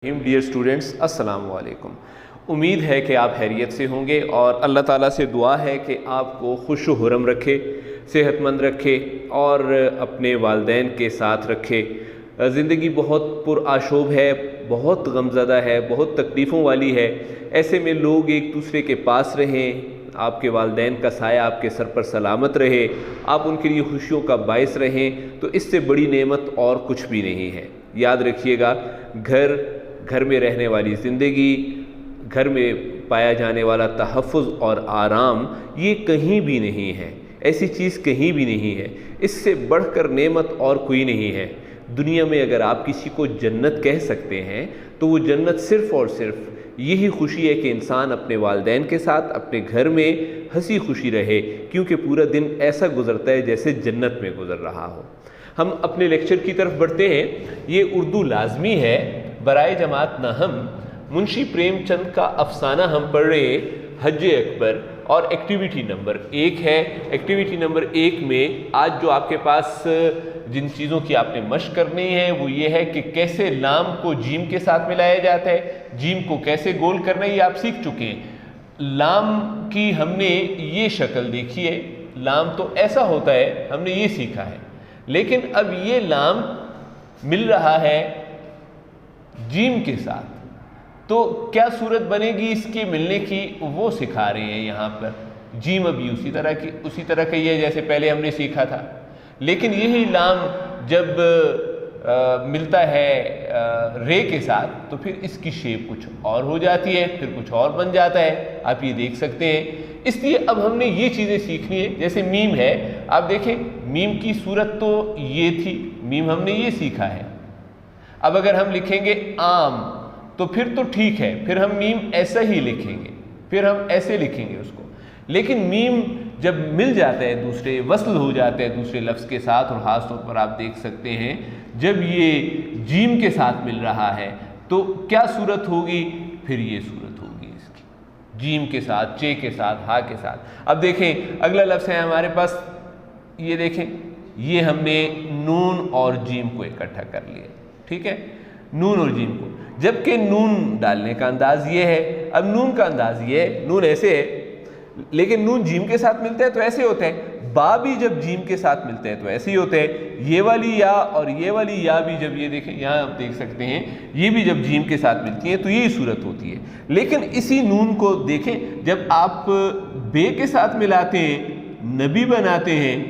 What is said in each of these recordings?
Dear students, السلام علیکم۔ امید ہے کہ آپ خیریت سے ہوں گے اور اللہ تعالیٰ سے دعا ہے کہ آپ کو خوش و خرم رکھے، صحت مند رکھے اور اپنے والدین کے ساتھ رکھے۔ زندگی بہت پرآشوب ہے، بہت غمزدہ ہے، بہت تکلیفوں والی ہے۔ ایسے میں لوگ ایک دوسرے کے پاس رہیں، آپ کے والدین کا سایہ آپ کے سر پر سلامت رہے، آپ ان کے لیے خوشیوں کا باعث رہیں، تو اس سے بڑی نعمت اور کچھ بھی نہیں ہے۔ یاد رکھیے گا، گھر میں رہنے والی زندگی، گھر میں پایا جانے والا تحفظ اور آرام، یہ کہیں بھی نہیں ہے، ایسی چیز کہیں بھی نہیں ہے۔ اس سے بڑھ کر نعمت اور کوئی نہیں ہے۔ دنیا میں اگر آپ کسی کو جنت کہہ سکتے ہیں تو وہ جنت صرف اور صرف یہی خوشی ہے کہ انسان اپنے والدین کے ساتھ اپنے گھر میں ہنسی خوشی رہے، کیونکہ پورا دن ایسا گزرتا ہے جیسے جنت میں گزر رہا ہو۔ ہم اپنے لیکچر کی طرف بڑھتے ہیں۔ یہ اردو لازمی ہے برائے جماعت نہم، منشی پریم چند کا افسانہ ہم پڑھ رہے ہیں، حج اکبر، اور ایکٹیویٹی نمبر 1 ہے۔ ایکٹیویٹی نمبر 1 میں آج جو آپ کے پاس جن چیزوں کی آپ نے مشق کرنی ہے وہ یہ ہے کہ کیسے لام کو جیم کے ساتھ ملایا جاتا ہے، جیم کو کیسے گول کرنا ہے، یہ آپ سیکھ چکے ہیں۔ لام کی ہم نے یہ شکل دیکھی ہے، لام تو ایسا ہوتا ہے، ہم نے یہ سیکھا ہے، لیکن اب یہ لام مل رہا ہے جیم کے ساتھ، تو کیا صورت بنے گی اس کے ملنے کی، وہ سکھا رہے ہیں یہاں پر۔ جیم ابھی اسی طرح کا یہ جیسے پہلے ہم نے سیکھا تھا، لیکن یہی لام جب ملتا ہے رے کے ساتھ تو پھر اس کی شیپ کچھ اور ہو جاتی ہے، پھر کچھ اور بن جاتا ہے، آپ یہ دیکھ سکتے ہیں۔ اس لیے اب ہم نے یہ چیزیں سیکھنی ہے۔ جیسے میم ہے، آپ دیکھیں میم کی صورت تو یہ تھی، میم ہم نے یہ سیکھا ہے۔ اب اگر ہم لکھیں گے آم تو پھر تو ٹھیک ہے، پھر ہم میم ایسا ہی لکھیں گے، پھر ہم ایسے لکھیں گے اس کو، لیکن میم جب مل جاتا ہے دوسرے، وصل ہو جاتا ہے دوسرے لفظ کے ساتھ، اور خاص طور پر آپ دیکھ سکتے ہیں جب یہ جیم کے ساتھ مل رہا ہے تو کیا صورت ہوگی، پھر یہ صورت ہوگی اس کی، جیم کے ساتھ، چے کے ساتھ، ہا کے ساتھ۔ اب دیکھیں اگلا لفظ ہے ہمارے پاس، یہ دیکھیں، یہ ہم نے نون اور جیم کو اکٹھا کر لیا، ٹھیک ہے، نون اور جیم کو، جبکہ نون ڈالنے کا انداز یہ ہے۔ اب نون کا انداز یہ ہے، نون ایسے ہے، لیکن نون جیم کے ساتھ ملتا ہے تو ایسے ہوتا ہے، با بھی جب جیم کے ساتھ ملتا ہے تو ایسے ہی ہوتا ہے۔ یہ والی یا اور یہ والی یا بھی جب، یہ دیکھیں یہاں آپ دیکھ سکتے ہیں، یہ بھی جب جیم کے ساتھ ملتی ہیں تو یہی صورت ہوتی ہے۔ لیکن اسی نون کو دیکھیں جب آپ بے کے ساتھ ملاتے ہیں، نبی بناتے ہیں،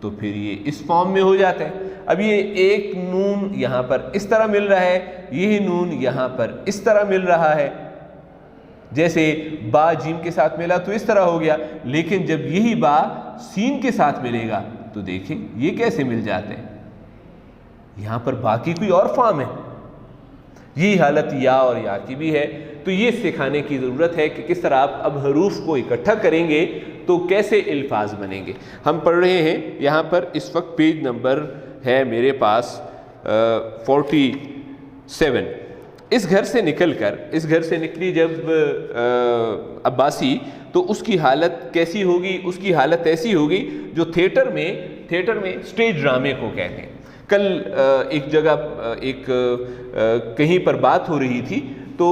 تو پھر یہ اس فارم میں ہو جاتا ہے۔ اب یہ ایک نون یہاں پر اس طرح مل رہا ہے، یہی نون یہاں پر اس طرح مل رہا ہے، جیسے با جیم کے ساتھ ملا تو اس طرح ہو گیا، لیکن جب یہی با سین کے ساتھ ملے گا تو دیکھیں یہ کیسے مل جاتے ہیں، یہاں پر با کی کوئی اور فارم ہے، یہی حالت یا اور یا کی بھی ہے۔ تو یہ سکھانے کی ضرورت ہے کہ کس طرح آپ اب حروف کو اکٹھا کریں گے تو کیسے الفاظ بنیں گے۔ ہم پڑھ رہے ہیں یہاں پر، اس وقت پیج نمبر ہے میرے پاس 47۔ اس گھر سے نکلی جب عباسی تو اس کی حالت کیسی ہوگی، اس کی حالت ایسی ہوگی جو تھیٹر میں سٹیج ڈرامے کو کہتے ہیں۔ کل ایک جگہ کہیں پر بات ہو رہی تھی تو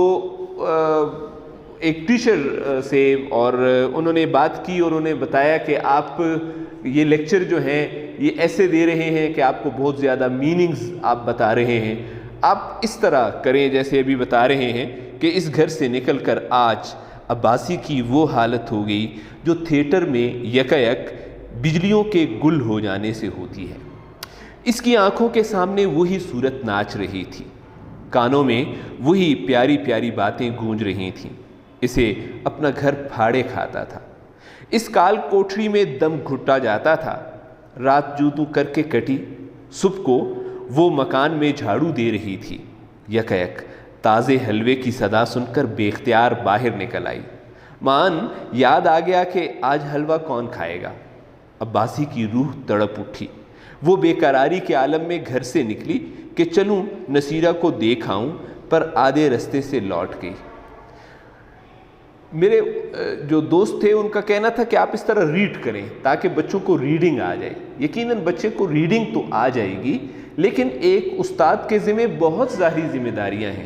ایک ٹیچر سے، اور انہوں نے بات کی اور انہوں نے بتایا کہ آپ یہ لیکچر جو ہیں یہ ایسے دے رہے ہیں کہ آپ کو بہت زیادہ میننگز آپ بتا رہے ہیں، آپ اس طرح کریں جیسے ابھی بتا رہے ہیں کہ اس گھر سے نکل کر آج عباسی کی وہ حالت ہو گئی جو تھیٹر میں یکایک بجلیوں کے گل ہو جانے سے ہوتی ہے۔ اس کی آنکھوں کے سامنے وہی صورت ناچ رہی تھی، کانوں میں وہی پیاری پیاری باتیں گونج رہی تھیں، اسے اپنا گھر پھاڑے کھاتا تھا، اس کال کوٹری میں دم گھٹا جاتا تھا، رات جوں کر کے کٹی، صبح کو وہ مکان میں جھاڑو دے رہی تھی، یکایک تازے حلوے کی صدا سن کر بے اختیار باہر نکل آئی۔ مان یاد آ گیا کہ آج حلوہ کون کھائے گا۔ عباسی کی روح تڑپ اٹھی، وہ بے قراری کے عالم میں گھر سے نکلی کہ چلوں نصیرہ کو دیکھ آؤں، پر آدھے رستے سے لوٹ گئی۔ میرے جو دوست تھے ان کا کہنا تھا کہ آپ اس طرح ریڈ کریں تاکہ بچوں کو ریڈنگ آ جائے۔ یقیناً بچے کو ریڈنگ تو آ جائے گی، لیکن ایک استاد کے ذمہ بہت ظاہری ذمہ داریاں ہیں۔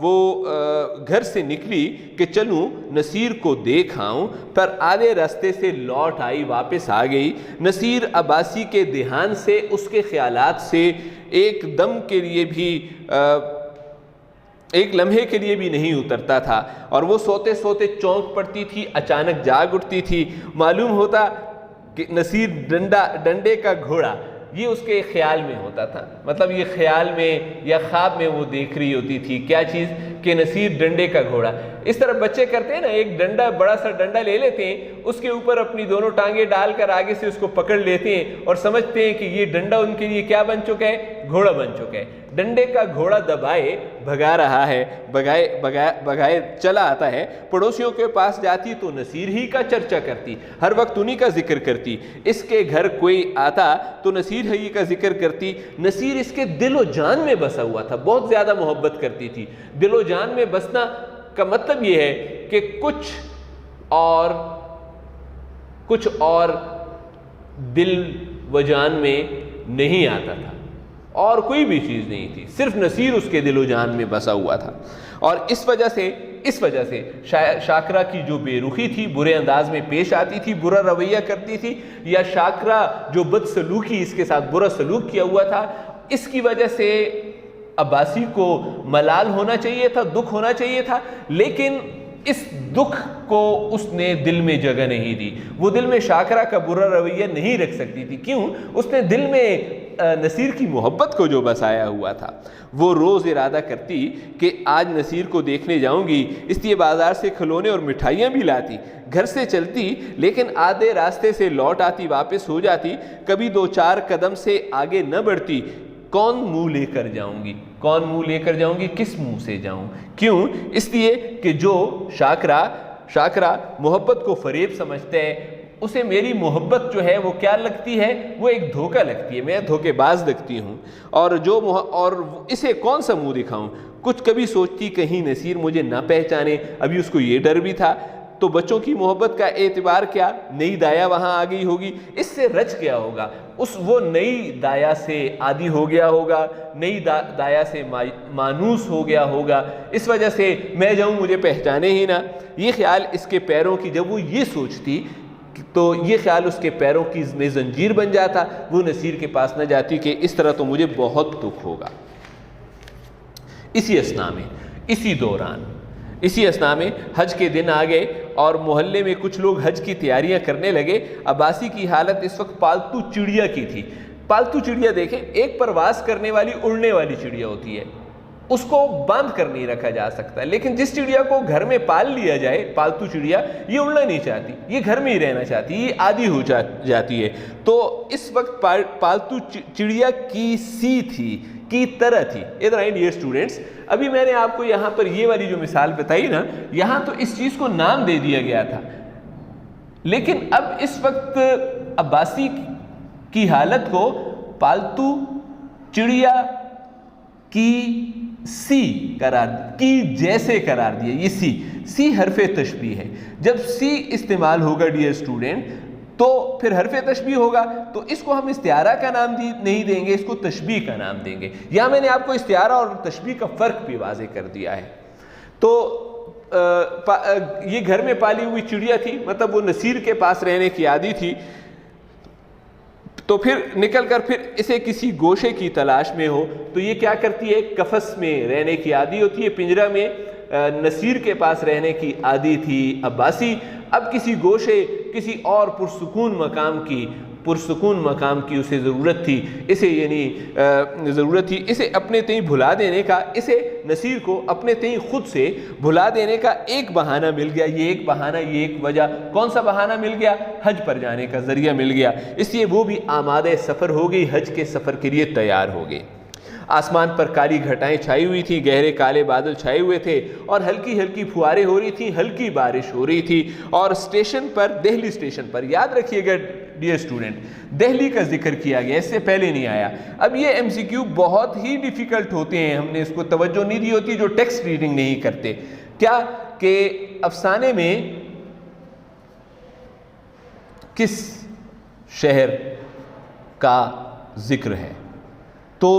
وہ گھر سے نکلی کہ چلوں نصیر کو دیکھ آؤں، پر آدھے راستے سے لوٹ آئی، واپس آ گئی۔ نصیر عباسی کے دھیان سے، اس کے خیالات سے ایک دم کے لیے بھی ایک لمحے کے لیے بھی نہیں اترتا تھا، اور وہ سوتے سوتے چونک پڑتی تھی، اچانک جاگ اٹھتی تھی۔ معلوم ہوتا کہ نصیر ڈنڈے کا گھوڑا، یہ اس کے خیال میں ہوتا تھا، مطلب یہ خیال میں یا خواب میں وہ دیکھ رہی ہوتی تھی کیا چیز، کہ نصیر ڈنڈے کا گھوڑا۔ اس طرح بچے کرتے ہیں نا، ایک ڈنڈا، بڑا سا ڈنڈا لے لیتے ہیں، اس کے اوپر اپنی دونوں ٹانگیں ڈال کر آگے سے اس کو پکڑ لیتے ہیں اور سمجھتے ہیں کہ یہ ڈنڈا ان کے لیے کیا بن چکا ہے، گھوڑا بن چکا ہے۔ ڈنڈے کا گھوڑا دبائے بھگا رہا ہے، بھگائے چلا آتا ہے۔ پڑوسیوں کے پاس جاتی تو نصیر ہی کا چرچا کرتی، ہر وقت انہی کا ذکر کرتی۔ اس کے گھر کوئی آتا تو نصیر ہی کا ذکر کرتی۔ نصیر اس کے دل و جان میں بسا ہوا تھا، بہت زیادہ محبت کرتی تھی۔ دل و جان میں بسنا کا مطلب یہ ہے کہ کچھ اور دل و جان میں نہیں آتا تھا، اور کوئی بھی چیز نہیں تھی، صرف نصیر اس کے دل و جان میں بسا ہوا تھا۔ اور اس وجہ سے شاکرہ کی جو بے رخی تھی، برے انداز میں پیش آتی تھی، برا رویہ کرتی تھی، یا شاکرہ جو بد سلوکی، اس کے ساتھ برا سلوک کیا ہوا تھا، اس کی وجہ سے عباسی کو ملال ہونا چاہیے تھا، دکھ ہونا چاہیے تھا، لیکن اس دکھ کو اس نے دل میں جگہ نہیں دی۔ وہ دل میں شاکرہ کا برا رویہ نہیں رکھ سکتی تھی، کیوں؟ اس نے دل میں نصیر کی محبت کو جو بسایا ہوا تھا۔ وہ روز ارادہ کرتی کہ آج نصیر کو دیکھنے جاؤں گی، اس لیے بازار سے کھلونے اور مٹھائیاں بھی لاتی، گھر سے چلتی لیکن آدھے راستے سے لوٹ آتی، واپس ہو جاتی، کبھی 2-4 قدم سے آگے نہ بڑھتی۔ کون منہ لے کر جاؤں گی، کس منہ سے جاؤں؟ کیوں؟ اس لیے کہ جو شاکرہ محبت کو فریب سمجھتے ہیں، اسے میری محبت جو ہے وہ کیا لگتی ہے، وہ ایک دھوکہ لگتی ہے، میں دھوکے باز لگتی ہوں، اور اسے کون سا منہ دکھاؤں؟ کچھ کبھی سوچتی کہیں نصیر مجھے نہ پہچانے، ابھی اس کو یہ ڈر بھی تھا، تو بچوں کی محبت کا اعتبار کیا، نئی دایا وہاں آ گئی ہوگی، اس سے رچ گیا ہوگا، وہ نئی دایا سے عادی ہو گیا ہوگا، نئی دایا سے مانوس ہو گیا ہوگا، اس وجہ سے میں جاؤں مجھے پہچانے ہی نہ۔ یہ خیال اس کے پیروں کی، جب وہ یہ سوچتی تو یہ خیال اس کے پیروں کی میں زنجیر بن جاتا، وہ نصیر کے پاس نہ جاتی کہ اس طرح تو مجھے بہت دکھ ہوگا۔ اسی اسنا میں حج کے دن آ گئے اور محلے میں کچھ لوگ حج کی تیاریاں کرنے لگے۔ عباسی کی حالت اس وقت پالتو چڑیا کی تھی۔ پالتو چڑیا دیکھیں، ایک پرواز کرنے والی، اڑنے والی چڑیا ہوتی ہے، اس کو باندھ کر نہیں رکھا جا سکتا، لیکن جس چڑیا کو گھر میں پال لیا جائے، پالتو چڑیا، یہ اڑنا نہیں چاہتی، یہ گھر میں ہی رہنا چاہتی، یہ عادی ہو جاتی ہے۔ تو اس وقت پالتو چڑیا کی طرح تھی۔ ادھر آئیں ڈیئر اسٹوڈنٹس، ابھی میں نے آپ کو یہاں پر یہ والی جو مثال بتائی نا، یہاں تو اس چیز کو نام دے دیا گیا تھا، لیکن اب اس وقت عباسی کی حالت کو پالتو چڑیا کی جیسے قرار دیا۔ یہ سی حرف تشبیہ ہے، جب سی استعمال ہوگا ڈیئر اسٹوڈنٹ تو پھر حرف تشبیہ ہوگا، تو اس کو ہم استعارہ کا نام نہیں دیں گے، اس کو تشبیہ کا نام دیں گے۔ یہاں میں نے آپ کو استعارہ اور تشبیہ کا فرق بھی واضح کر دیا ہے۔ تو یہ گھر میں پالی ہوئی چڑیا تھی، مطلب وہ نصیر کے پاس رہنے کی عادی تھی، تو پھر نکل کر پھر اسے کسی گوشے کی تلاش میں ہو تو یہ کیا کرتی ہے، قفس میں رہنے کی عادی ہوتی ہے، پنجرہ میں نصیر کے پاس رہنے کی عادی تھی عباسی۔ اب کسی گوشے، کسی اور پرسکون مقام کی اسے ضرورت تھی، اسے اپنے تئیں بھلا دینے کا، اسے نصیر کو اپنے تئیں خود سے بھلا دینے کا ایک بہانہ مل گیا۔ یہ ایک وجہ، کون سا بہانہ مل گیا؟ حج پر جانے کا ذریعہ مل گیا، اس لیے وہ بھی آمادہ سفر ہو گئی، حج کے سفر کے لیے تیار ہو گئی۔ آسمان پر کالی گھٹائیں چھائی ہوئی تھی، گہرے کالے بادل چھائے ہوئے تھے، اور ہلکی ہلکی پھواریں ہو رہی تھیں، ہلکی بارش ہو رہی تھی۔ اور دہلی اسٹیشن پر یاد رکھیے گا ڈیئر اسٹوڈنٹ، دہلی کا ذکر کیا گیا، اس سے پہلے نہیں آیا۔ اب یہ ایم سی کیو بہت ہی ڈیفیکلٹ ہوتے ہیں، ہم نے اس کو توجہ نہیں دی ہوتی جو ٹیکسٹ ریڈنگ نہیں کرتے۔ کیا کہ افسانے میں کس شہر کا ذکر ہے، تو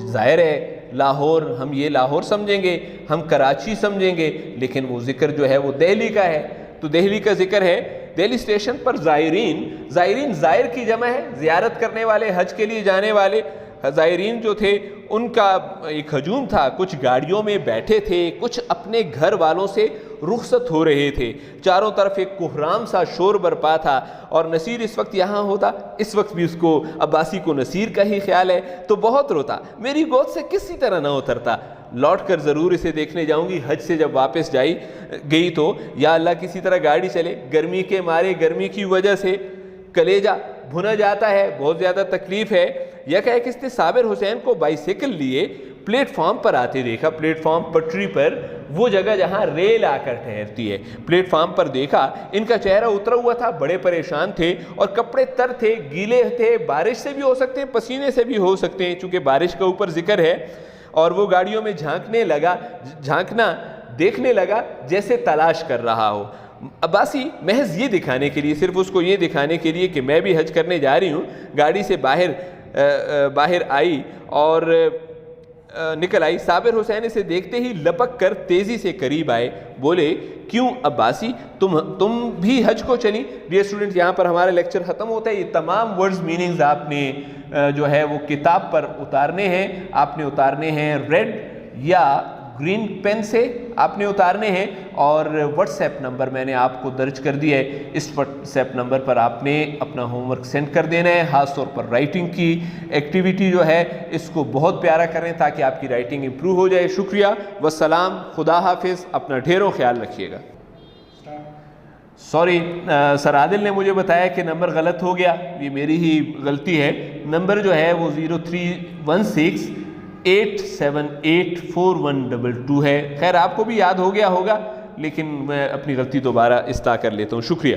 ظاہر ہے لاہور ہم یہ لاہور سمجھیں گے، ہم کراچی سمجھیں گے، لیکن وہ ذکر جو ہے وہ دہلی کا ہے، تو دہلی کا ذکر ہے۔ دہلی اسٹیشن پر زائرین زائر کی جمع ہے، زیارت کرنے والے، حج کے لیے جانے والے زائرین جو تھے ان کا ایک ہجوم تھا، کچھ گاڑیوں میں بیٹھے تھے، کچھ اپنے گھر والوں سے رخصت ہو رہے تھے، چاروں طرف ایک کوہرام سا شور برپا تھا، اور نصیر اس وقت یہاں ہوتا، اس وقت بھی اس کو عباسی کو نصیر کا ہی خیال ہے تو بہت روتا، میری گود سے کسی طرح نہ اترتا، لوٹ کر ضرور اسے دیکھنے جاؤں گی، حج سے جب واپس گئی تو یا اللہ کسی طرح گاڑی چلے، گرمی کے مارے، گرمی کی وجہ سے کلیجہ بھنا جاتا ہے، بہت زیادہ تکلیف ہے۔ یکا ایک اس نے صابر حسین کو بائیسیکل لیے پلیٹ فارم پر آتے دیکھا، پلیٹ فارم پٹری پر، وہ جگہ جہاں ریل آ کر ٹھہرتی ہے، پلیٹ فارم پر دیکھا، ان کا چہرہ اترا ہوا تھا، بڑے پریشان تھے اور کپڑے تر تھے، گیلے تھے، بارش سے بھی ہو سکتے ہیں، پسینے سے بھی ہو سکتے ہیں، چونکہ بارش کا اوپر ذکر ہے، اور وہ گاڑیوں میں دیکھنے لگا جیسے تلاش کر رہا ہو۔ عباسی محض یہ دکھانے کے لیے، صرف اس کو یہ دکھانے کے لیے کہ میں بھی حج کرنے جا رہی ہوں، گاڑی سے باہر آئی اور نکل آئی۔ صابر حسین اسے دیکھتے ہی لپک کر تیزی سے قریب آئے، بولے کیوں عباسی تم بھی حج کو چلی؟ ڈیئر اسٹوڈنٹ، یہاں پر ہمارا لیکچر ختم ہوتا ہے، یہ تمام ورڈز میننگز آپ نے جو ہے وہ کتاب پر اتارنے ہیں، آپ نے اتارنے ہیں ریڈ یا گرین پین سے آپ نے اتارنے ہیں، اور واٹس ایپ نمبر میں نے آپ کو درج کر دیا ہے، اس واٹس ایپ نمبر پر آپ نے اپنا ہوم ورک سینڈ کر دینا ہے، خاص طور پر رائٹنگ کی ایکٹیویٹی جو ہے اس کو بہت پیارا کریں تاکہ آپ کی رائٹنگ امپروو ہو جائے۔ شکریہ، والسلام، خدا حافظ، اپنا ڈھیروں خیال رکھیے گا۔ سوری، سر عادل نے مجھے بتایا کہ نمبر غلط ہو گیا، یہ میری ہی غلطی ہے، نمبر جو ہے وہ 0316878412 ہے۔ خیر آپ کو بھی یاد ہو گیا ہوگا، لیکن میں اپنی غلطی دوبارہ اصلاح کر لیتا ہوں۔ شکریہ۔